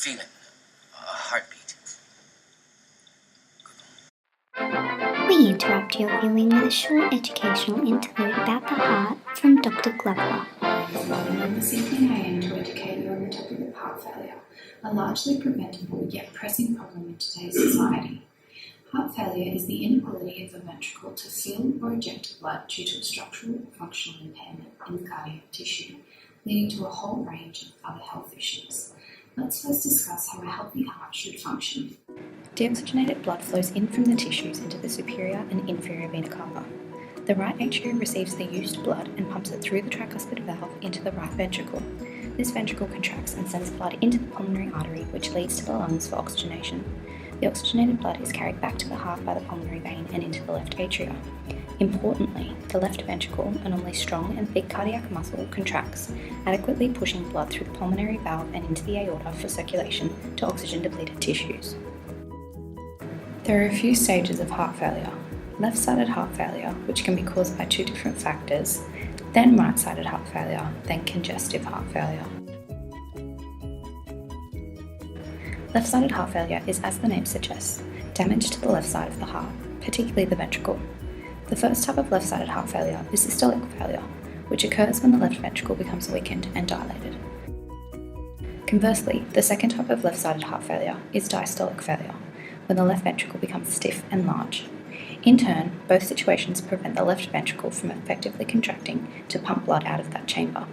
feel it. A heartbeat. We interrupt your viewing with a short educational interlude about the heart from Dr. Glover. I'm seeking aim to educate you on the topic of heart failure, a largely preventable yet pressing problem in today's society. Heart failure is the inability of the ventricle to fill or eject blood due to a structural or functional impairment in the cardiac tissue, leading to a whole range of other health issues. Let's first discuss how a healthy heart should function. Deoxygenated blood flows in from the tissues into the superior and inferior vena cava. The right atrium receives the used blood and pumps it through the tricuspid valve into the right ventricle. This ventricle contracts and sends blood into the pulmonary artery, which leads to the lungs for oxygenation. The oxygenated blood is carried back to the heart by the pulmonary vein and into the left atria. Importantly, the left ventricle, a normally strong and thick cardiac muscle, contracts, adequately pushing blood through the pulmonary valve and into the aorta for circulation to oxygen-depleted tissues. There are a few stages of heart failure. Left-sided heart failure, which can be caused by two different factors, then right-sided heart failure, then congestive heart failure. Left-sided heart failure is, as the name suggests, damage to the left side of the heart, particularly the ventricle. The first type of left-sided heart failure is systolic failure, which occurs when the left ventricle becomes weakened and dilated. Conversely, the second type of left-sided heart failure is diastolic failure, when the left ventricle becomes stiff and large. In turn, both situations prevent the left ventricle from effectively contracting to pump blood out of that chamber.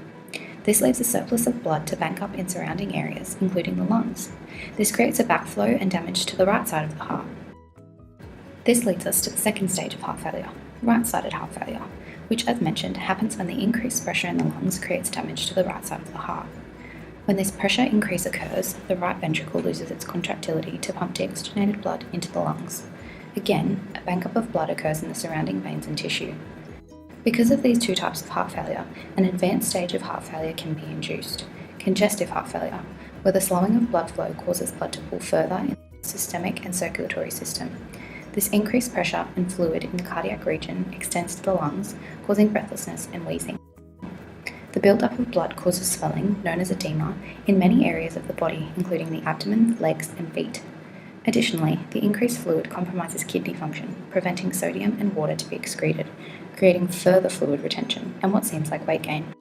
This leaves a surplus of blood to bank up in surrounding areas, including the lungs. This creates a backflow and damage to the right side of the heart. This leads us to the second stage of heart failure, right-sided heart failure, which, as mentioned, happens when the increased pressure in the lungs creates damage to the right side of the heart. When this pressure increase occurs, the right ventricle loses its contractility to pump deoxygenated blood into the lungs. Again, a bank-up of blood occurs in the surrounding veins and tissue. Because of these two types of heart failure, an advanced stage of heart failure can be induced, congestive heart failure, where the slowing of blood flow causes blood to pool further in the systemic and circulatory system. This increased pressure and fluid in the cardiac region extends to the lungs, causing breathlessness and wheezing. The build-up of blood causes swelling, known as edema, in many areas of the body, including the abdomen, legs, and feet. Additionally, the increased fluid compromises kidney function, preventing sodium and water to be excreted, creating further fluid retention and what seems like weight gain.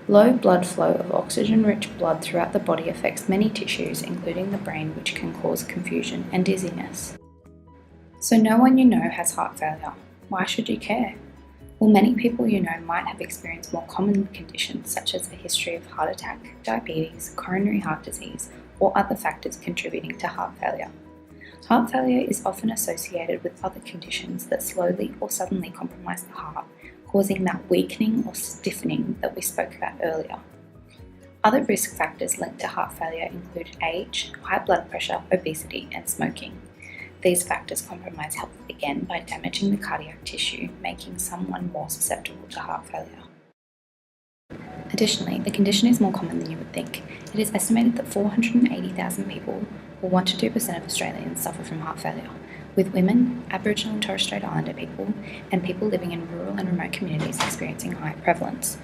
Low blood flow of oxygen-rich blood throughout the body affects many tissues, including the brain, which can cause confusion and dizziness. So no one you know has heart failure. Why should you care? Well, many people you know might have experienced more common conditions such as a history of heart attack, diabetes, coronary heart disease, or other factors contributing to heart failure. Heart failure is often associated with other conditions that slowly or suddenly compromise the heart, causing that weakening or stiffening that we spoke about earlier. Other risk factors linked to heart failure include age, high blood pressure, obesity, and smoking. These factors compromise health again by damaging the cardiac tissue, making someone more susceptible to heart failure. Additionally, the condition is more common than you would think. It is estimated that 480,000 people, or 1 to 2% of Australians, suffer from heart failure, with women, Aboriginal and Torres Strait Islander people, and people living in rural and remote communities experiencing high prevalence.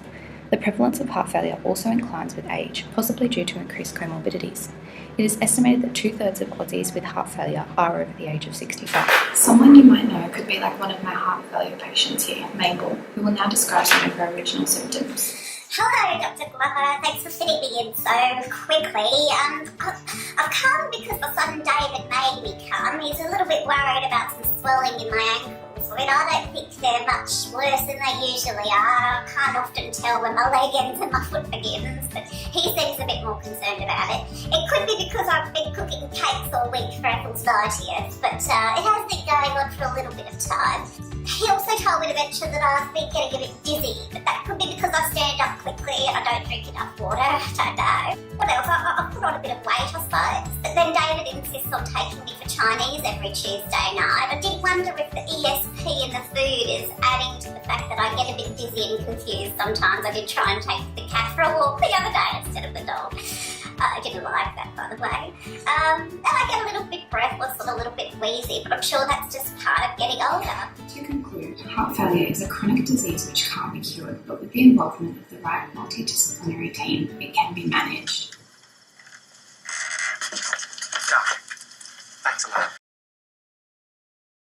The prevalence of heart failure also inclines with age, possibly due to increased comorbidities. It is estimated that 2/3 of Aussies with heart failure are over the age of 65. Someone you might know could be like one of my heart failure patients here, Mabel, who will now describe some of her original symptoms. Hello, Dr. Glover. Thanks for fitting me in so quickly. I've come because my son David made me come. He's a little bit worried about some swelling in my ankles. I mean, I don't think they're much worse than they usually are. I can't often tell when my leg ends and my foot begins, but he seems a bit more concerned about it. It could be because I've been cooking cakes all week for Ethel's 90th, but it has been going on for a little bit of time. He also told me to mention that I've been getting a bit dizzy, but that could be because I stand up quickly and I don't drink enough water. I don't know. What else? I put on a bit of weight, I suppose. But then David insists on taking me for Chinese every Tuesday night. I did wonder if the ESP in the food is adding to the fact that I get a bit dizzy and confused sometimes. I did try and take the cat for a walk the other day instead of the dog. I didn't like that, by the way. And I get a little bit breathless and a little bit wheezy, but I'm sure that's just part of getting older. To conclude, heart failure is a chronic disease which can't be cured, but with the involvement of the right multidisciplinary team, it can be managed. Thanks a lot.